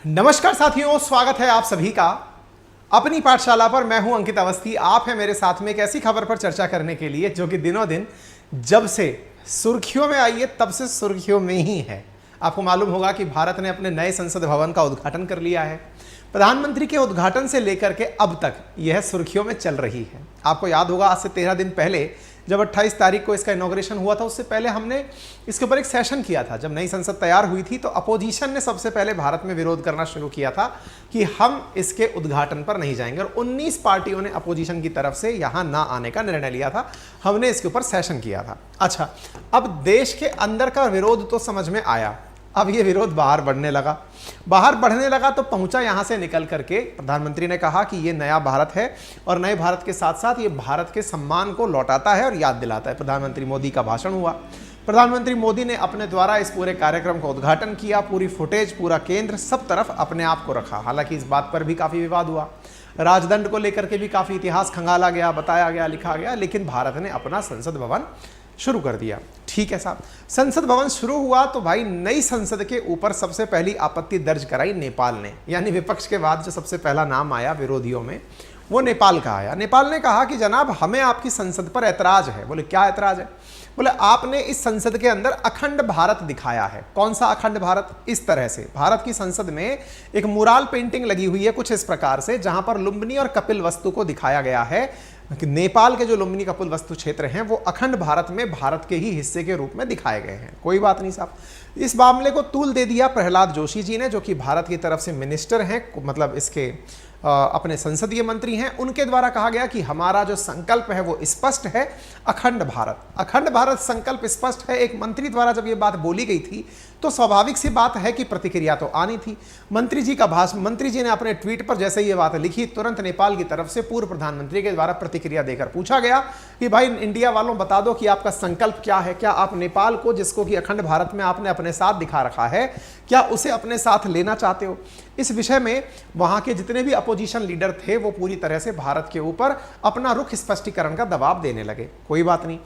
नमस्कार साथियों, स्वागत है आप सभी का अपनी पाठशाला पर। मैं हूं अंकित अवस्थी। आप हैं मेरे साथ में एक ऐसी खबर पर चर्चा करने के लिए जो कि दिनों दिन जब से सुर्खियों में आई है तब से सुर्खियों में ही है। आपको मालूम होगा कि भारत ने अपने नए संसद भवन का उद्घाटन कर लिया है। प्रधानमंत्री के उद्घाटन से लेकर के अब तक यह सुर्खियों में चल रही है। आपको याद होगा आज से 13 दिन पहले जब 28 तारीख को इसका इनॉग्रेशन हुआ था, उससे पहले हमने इसके ऊपर एक सेशन किया था। जब नई संसद तैयार हुई थी तो अपोजिशन ने सबसे पहले भारत में विरोध करना शुरू किया था कि हम इसके उद्घाटन पर नहीं जाएंगे, और 19 पार्टियों ने अपोजिशन की तरफ से यहां ना आने का निर्णय लिया था। हमने इसके ऊपर सेशन किया था। अच्छा, अब देश के अंदर का विरोध तो समझ में आया, अब ये विरोध बाहर बढ़ने लगा तो पहुंचा यहां से निकल करके। प्रधानमंत्री ने कहा कि ये नया भारत है और नए भारत के साथ साथ ये भारत के सम्मान को लौटाता है और याद दिलाता है। प्रधानमंत्री मोदी का भाषण हुआ। प्रधानमंत्री मोदी ने अपने द्वारा इस पूरे कार्यक्रम का उद्घाटन किया। पूरी फुटेज, पूरा केंद्र, सब तरफ अपने आप को रखा। हालांकि इस बात पर भी काफी विवाद हुआ, राजदंड को लेकर के भी काफी इतिहास खंगाला गया, बताया गया, लिखा गया, लेकिन भारत ने अपना संसद भवन शुरू कर दिया। ठीक है साहब, संसद भवन शुरू हुआ तो भाई नई संसद के ऊपर सबसे पहली आपत्ति दर्ज कराई नेपाल ने। यानी विपक्ष के बाद जो सबसे पहला नाम आया विरोधियों में, वो नेपाल का आया। नेपाल ने कहा कि जनाब, हमें आपकी संसद पर ऐतराज है। बोले क्या ऐतराज है? बोले आपने इस संसद के अंदर अखंड भारत दिखाया है। कौन सा अखंड भारत? इस तरह से भारत की संसद में एक मुराल पेंटिंग लगी हुई है कुछ इस प्रकार से, जहां पर लुम्बिनी और कपिल वस्तु को दिखाया गया है। नेपाल के जो लुम्बिनी कपिल वस्तु क्षेत्र हैं वो अखंड भारत में भारत के ही हिस्से के रूप में दिखाए गए हैं। कोई बात नहीं साहब, इस मामले को तूल दे दिया प्रहलाद जोशी जी ने, जो कि भारत की तरफ से मिनिस्टर हैं, मतलब इसके अपने संसदीय मंत्री हैं। उनके द्वारा कहा गया कि हमारा जो संकल्प है वो स्पष्ट है, अखंड भारत संकल्प स्पष्ट है। एक मंत्री द्वारा जब ये बात बोली गई थी तो स्वाभाविक सी बात है कि प्रतिक्रिया तो आनी थी। मंत्री जी ने अपने ट्वीट पर जैसे ये बात लिखी, तुरंत नेपाल की तरफ से पूर्व प्रधानमंत्री के द्वारा प्रतिक्रिया देकर पूछा गया कि भाई इंडिया वालों बता दो कि आपका संकल्प क्या है। क्या आप नेपाल को, जिसको कि अखंड भारत में आपने अपने साथ दिखा रखा है, क्या उसे अपने साथ लेना चाहते हो? इस विषय में वहां के जितने भी अपोजिशन लीडर थे वो पूरी तरह से भारत के ऊपर अपना रुख स्पष्टीकरण का दबाव देने लगे। कोई बात नहीं,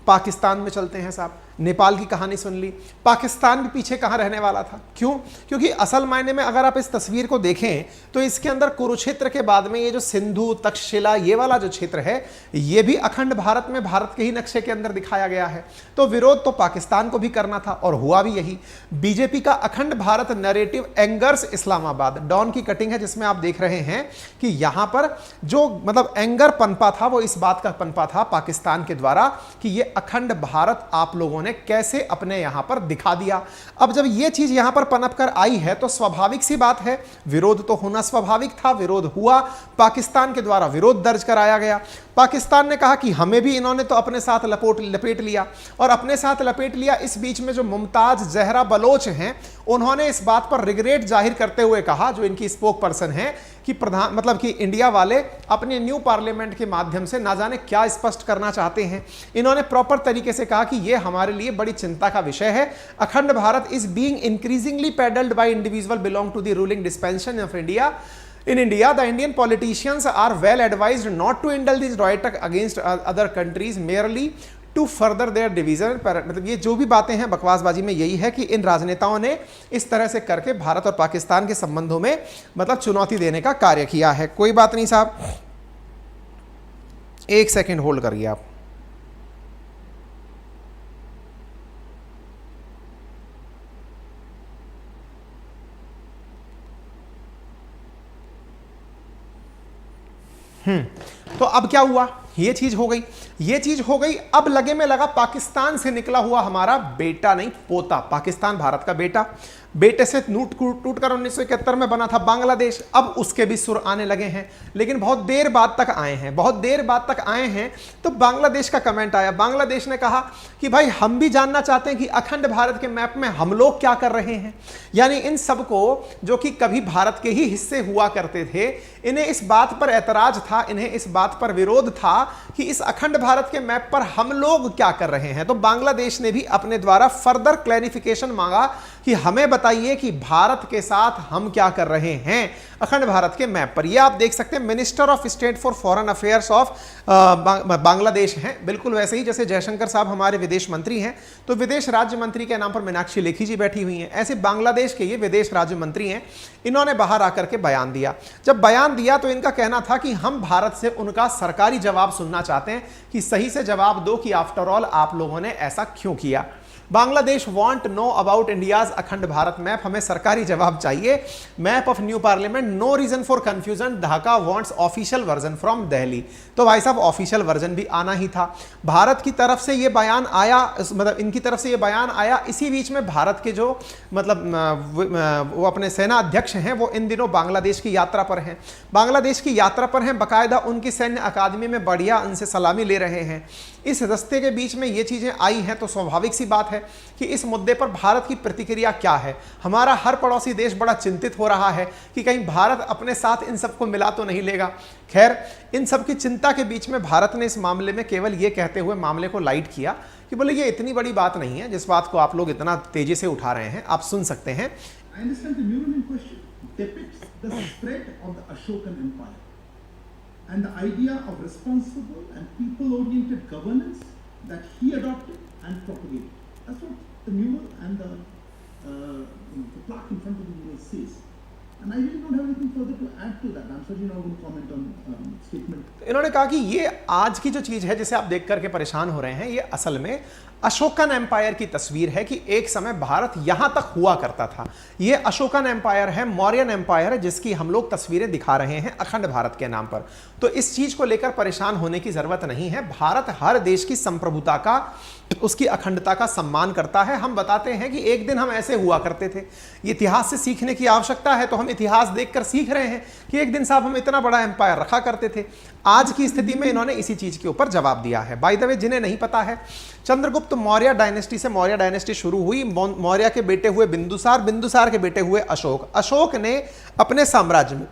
पाकिस्तान में चलते हैं साहब। नेपाल की कहानी सुन ली, पाकिस्तान भी पीछे कहां रहने वाला था। क्यों? क्योंकि असल मायने में अगर आप इस तस्वीर को देखें तो इसके अंदर कुरुक्षेत्र के बाद में ये जो सिंधु, तक्षशिला, ये वाला जो क्षेत्र है, ये भी अखंड भारत में भारत के ही नक्शे के अंदर दिखाया गया है। तो विरोध तो पाकिस्तान को भी करना था और हुआ भी यही। बीजेपी का Akhand Bharat narrative angers Islamabad, Dawn की कटिंग है जिसमें आप देख रहे हैं कि यहां पर जो मतलब एंगर पनपा था वो इस बात का पनपा था पाकिस्तान के द्वारा कि ये अखंड भारत आप लोगों ने कैसे अपने यहां पर दिखा दिया। अब जब ये चीज यहां पर पनप कर आई है तो स्वाभाविक सी बात है, विरोध तो होना स्वाभाविक था। विरोध हुआ, पाकिस्तान के द्वारा विरोध दर्ज कराया गया। पाकिस्तान ने कहा कि हमें भी इन्होंने तो अपने साथ लपेट लिया और अपने साथ लपेट लिया। इस बीच में जो मुमताज जहरा बलोच हैं, उन्होंने इस बात पर रिग्रेट जाहिर करते हुए कहा, जो इनकी स्पोक पर्सन है, कि कि इंडिया वाले अपने न्यू पार्लियामेंट के माध्यम से ना जाने क्या स्पष्ट करना चाहते हैं। इन्होंने प्रॉपर तरीके से कहा कि यह हमारे लिए बड़ी चिंता का विषय है। Akhand Bharat is being increasingly peddled by individual belong to the ruling dispensation of India. In India, the Indian politicians are well advised not to indulge this right against other countries merely to further their division. मतलब ये जो भी बातें हैं बकवासबाजी में यही है कि इन राजनेताओं ने इस तरह से करके भारत और पाकिस्तान के संबंधों में मतलब चुनौती देने का कार्य किया है। कोई बात नहीं साहब, एक सेकेंड होल्ड करिए आप। तो अब क्या हुआ? ये चीज हो गई। अब लगे में लगा पाकिस्तान से निकला हुआ हमारा बेटा नहीं पोता। पाकिस्तान भारत का बेटे से टूट कर 1971 में बना था बांग्लादेश। अब उसके भी सुर आने लगे हैं, लेकिन बहुत देर बाद तक आए हैं। तो बांग्लादेश का कमेंट आया। बांग्लादेश ने कहा कि भाई हम भी जानना चाहते हैं कि अखंड भारत के मैप में हम लोग क्या कर रहे हैं। यानी इन सबको, जो कि कभी भारत के ही हिस्से हुआ करते थे, इन्हें इस बात पर ऐतराज था, इन्हें इस बात पर विरोध था कि इस अखंड भारत के मैप पर हम लोग क्या कर रहे हैं। तो बांग्लादेश ने भी अपने द्वारा फर्दर क्लैरिफिकेशन मांगा कि हमें बताइए कि भारत के साथ हम क्या कर रहे हैं अखंड भारत के मैप पर। ये आप देख सकते हैं minister of state for foreign affairs of Bangladesh हैं, बिल्कुल वैसे ही जैसे जयशंकर साहब हमारे विदेश मंत्री हैं, तो विदेश राज्य मंत्री के नाम पर मीनाक्षी लेखी जी बैठी हुई हैं, ऐसे बांग्लादेश के ये विदेश राज्य मंत्री हैं। इन्होंने बाहर आकर के बयान दिया। जब बयान दिया तो इनका कहना था कि हम भारत से उनका सरकारी जवाब सुनना चाहते हैं कि सही से जवाब दो कि आफ्टर ऑल आप लोगों ने ऐसा क्यों किया। Bangladesh want know about India's Akhand Bharat map, हमें सरकारी जवाब चाहिए। Map of new parliament, no reason for confusion, Dhaka wants official version from Delhi. तो भाई साहब ऑफिशियल वर्जन भी आना ही था। भारत की तरफ से ये बयान आया, मतलब इनकी तरफ से ये बयान आया। इसी बीच में भारत के जो मतलब वो अपने सेना अध्यक्ष हैं वो इन दिनों बांग्लादेश की यात्रा पर हैं, बांग्लादेश की यात्रा पर हैं, बाकायदा उनकी सैन्य अकादमी में बढ़िया उनसे सलामी ले रहे हैं। इस रास्ते के बीच में ये चीजें आई हैं तो स्वाभाविक सी बात है कि इस मुद्दे पर भारत की प्रतिक्रिया क्या है। हमारा हर पड़ोसी देश बड़ा चिंतित हो रहा है कि कहीं भारत अपने साथ इन सबको मिला तो नहीं लेगा। खैर, इन सब की चिंता के बीच में भारत ने इस मामले में केवल ये कहते हुए मामले को लाइट किया कि बोले ये इतनी बड़ी बात नहीं है जिस बात को आप लोग इतना तेजी से उठा रहे हैं। आप सुन सकते हैं। And the idea of responsible and people-oriented governance that he adopted and propagated. That's what the mural and the plaque in front of the mural says. And I really don't have anything further to add to that. I'm certainly not going to comment on statement. इन्होंने कहा कि ये आज की जो चीज है जिसे आप देख करके परेशान हो रहे हैं, ये असल में अशोकन एम्पायर की तस्वीर है कि एक समय भारत यहां तक हुआ करता था। ये अशोकन एम्पायर है, मौर्यन एम्पायर है, जिसकी हम लोग तस्वीरें दिखा रहे हैं अखंड भारत के नाम पर। तो इस चीज को लेकर परेशान होने की जरूरत नहीं है। भारत हर देश की संप्रभुता का, उसकी अखंडता का सम्मान करता है। हम बताते हैं कि एक दिन हम ऐसे हुआ करते थे। इतिहास से सीखने की आवश्यकता है तो हम इतिहास देखकर सीख रहे हैं कि एक दिन साहब हम इतना बड़ा एम्पायर रखा करते थे। आज की स्थिति में इन्होंने इसी चीज के ऊपर जवाब दिया है। बाय द वे, जिन्हें नहीं पता है, चंद्रगुप्त मौर्य डायनेस्टी से मौर्य डायनेस्टी शुरू हुई। मौर्य के बेटे हुए बिंदुसार, बिंदुसार के बेटे हुए अशोक। अशोक ने अपने साम्राज्य में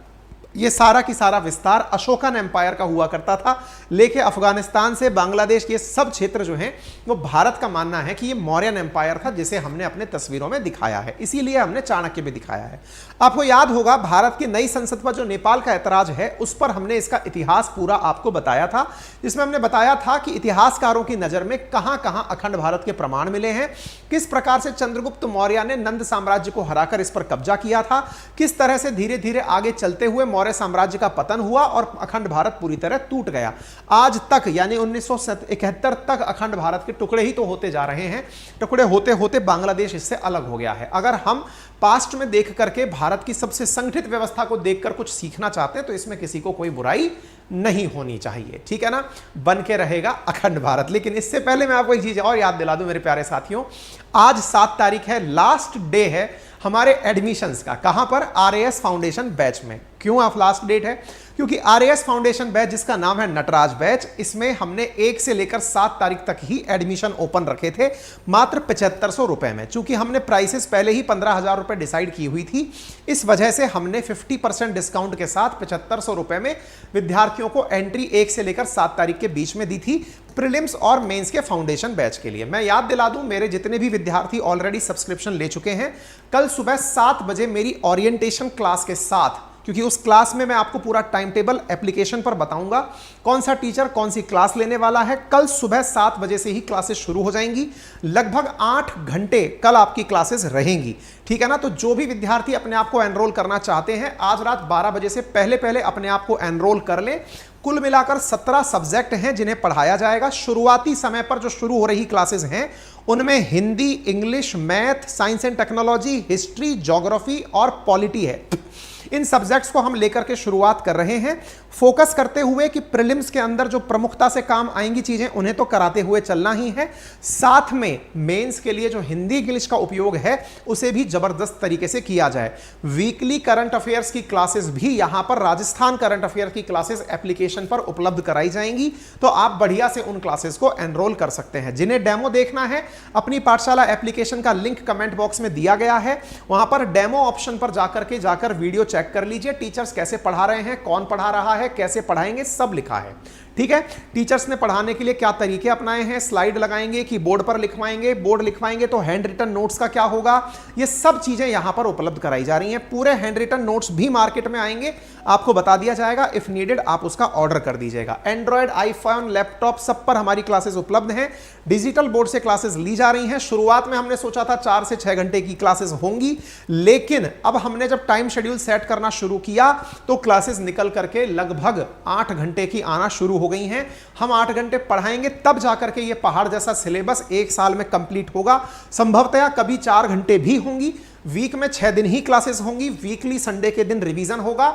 ये सारा की सारा विस्तार अशोकन एम्पायर का हुआ करता था। लेके अफगानिस्तान से बांग्लादेश, ये सब क्षेत्र जो हैं वो भारत का मानना है कि ये मौर्यन एम्पायर था, जिसे हमने अपने तस्वीरों में दिखाया है। इसीलिए हमने चाणक्य भी दिखाया है। आपको याद होगा भारत की नई संसद पर जो नेपाल का ऐतराज है उस पर हमने इसका इतिहास पूरा आपको बताया था, जिसमें हमने बताया था कि इतिहासकारों की नजर में कहां कहां अखंड भारत के प्रमाण मिले हैं, किस प्रकार से चंद्रगुप्त मौर्य ने नंद साम्राज्य को हराकर इस पर कब्जा किया था, किस तरह से धीरे धीरे आगे चलते हुए मौर्य साम्राज्य का पतन हुआ और अखंड भारत पूरी तरह टूट गया। आज तक यानी 1971 तक अखंड भारत के टुकड़े ही तो होते जा रहे हैं। टुकड़े होते होते बांग्लादेश इससे अलग हो गया है। अगर हम पास्ट में देख करके भारत की सबसे संगठित व्यवस्था को देखकर कुछ सीखना चाहते हैं तो इसमें किसी को कोई बुराई नहीं होनी चाहिए, ठीक है ना। बन के रहेगा अखंड भारत। लेकिन इससे पहले मैं आपको एक चीज और याद दिला दूं मेरे प्यारे साथियों, आज 7 तारीख है, लास्ट डे है हमारे एडमिशंस का। कहां पर? आरएएस फाउंडेशन बैच में। क्यों आप लास्ट डेट है? क्योंकि आरएएस फाउंडेशन बैच, जिसका नाम है नटराज बैच, इसमें हमने 1 से लेकर 7 तारीख तक ही एडमिशन ओपन रखे थे, मात्र 7500 रुपए में। चूंकि हमने प्राइसेस पहले ही 15,000 रुपए डिसाइड की हुई थी, इस वजह से हमने 50% डिस्काउंट के साथ 7500 रुपए में विद्यार्थियों को एंट्री 1 से लेकर 7 तारीख के बीच में दी थी, प्रीलिम्स और मेंस के फाउंडेशन बैच के लिए। मैं याद दिला दूं, मेरे जितने भी विद्यार्थी ऑलरेडी सब्सक्रिप्शन ले चुके हैं, कल सुबह 7 बजे मेरी ओरिएंटेशन क्लास के साथ, क्योंकि उस क्लास में मैं आपको पूरा टाइम टेबल एप्लीकेशन पर बताऊंगा, कौन सा टीचर कौन सी क्लास लेने वाला है। कल सुबह 7 बजे से ही क्लासेस शुरू हो जाएंगी। लगभग 8 घंटे कल आपकी क्लासेस रहेंगी, ठीक है ना। तो जो भी विद्यार्थी अपने आप को एनरोल करना चाहते हैं, आज रात 12 बजे से पहले पहले अपने आप को एनरोल कर लें। कुल मिलाकर 17 सब्जेक्ट हैं जिन्हें पढ़ाया जाएगा। शुरुआती समय पर जो शुरू हो रही क्लासेस हैं उनमें Hindi, English, math, science and technology, history, geography और पॉलिटी है। इन सब्जेक्ट्स को हम लेकर के शुरुआत कर रहे हैं, फोकस करते हुए कि प्रीलिम्स के अंदर जो प्रमुखता से काम आएंगी चीजें उन्हें तो कराते हुए चलना ही है, साथ में मेंस के लिए जो हिंदी इंग्लिश का उपयोग है उसे भी जबरदस्त तरीके से किया जाए। वीकली करंट अफेयर्स की क्लासेस भी यहां पर, राजस्थान करंट अफेयर की क्लासेस एप्लीकेशन पर उपलब्ध कराई जाएंगी, तो आप बढ़िया से उन क्लासेस को एनरोल कर सकते हैं। जिन्हें डेमो देखना है, अपनी पाठशाला एप्लीकेशन का लिंक कमेंट बॉक्स में दिया गया है, वहां पर डेमो ऑप्शन पर जाकर वीडियो चेक कर लीजिए। टीचर्स कैसे पढ़ा रहे हैं, कौन पढ़ा रहा है, कैसे पढ़ाएंगे, सब लिखा है, ठीक है। टीचर्स ने पढ़ाने के लिए क्या तरीके अपनाए हैं, स्लाइड लगाएंगे कि बोर्ड पर लिखवाएंगे, बोर्ड लिखवाएंगे तो हैंड रिटन नोट्स का क्या होगा, ये सब चीजें यहां पर उपलब्ध कराई जा रही हैं। पूरे हैंड रिटन नोट्स भी मार्केट में आएंगे, आपको बता दिया जाएगा, इफ नीडेड आप उसका ऑर्डर कर दीजिएगा। एंड्रॉयड, आईफोन, लैपटॉप सब पर हमारी क्लासेस उपलब्ध हैं। डिजिटल बोर्ड से क्लासेस ली जा रही हैं। शुरुआत में हमने सोचा था 4 से 6 घंटे की क्लासेस होंगी, लेकिन अब हमने जब टाइम शेड्यूल सेट करना शुरू किया तो क्लासेस निकल करके लगभग 8 घंटे की आना शुरू हो गई हैं। हम 8 घंटे पढ़ाएंगे तब जाकर के ये पहाड़ जैसा सिलेबस 1 साल में कंप्लीट होगा। संभवतः कभी 4 घंटे भी होंगी, वीक में 6 दिन ही क्लासेस होंगी, वीकली संडे के दिन रिवीजन होगा।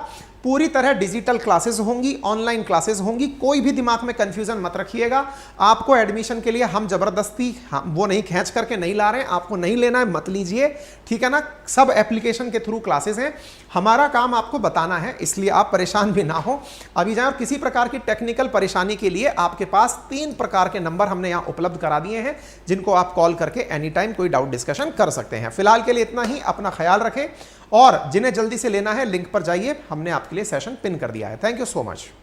पूरी तरह डिजिटल क्लासेस होंगी, ऑनलाइन क्लासेस होंगी। कोई भी दिमाग में कंफ्यूजन मत रखिएगा। आपको एडमिशन के लिए हम जबरदस्ती वो नहीं खींच करके नहीं ला रहे हैं, आपको नहीं लेना है मत लीजिए, ठीक है ना। सब एप्लीकेशन के थ्रू क्लासेस हैं, हमारा काम आपको बताना है, इसलिए आप परेशान भी ना हो। अभी जाए, और किसी प्रकार की टेक्निकल परेशानी के लिए आपके पास 3 प्रकार के नंबर हमने यहाँ उपलब्ध करा दिए हैं, जिनको आप कॉल करके एनी टाइम कोई डाउट डिस्कशन कर सकते हैं। फिलहाल के लिए इतना ही, अपना ख्याल रखें, और जिन्हें जल्दी से लेना है लिंक पर जाइए, हमने आपके लिए सेशन पिन कर दिया है। Thank you so much.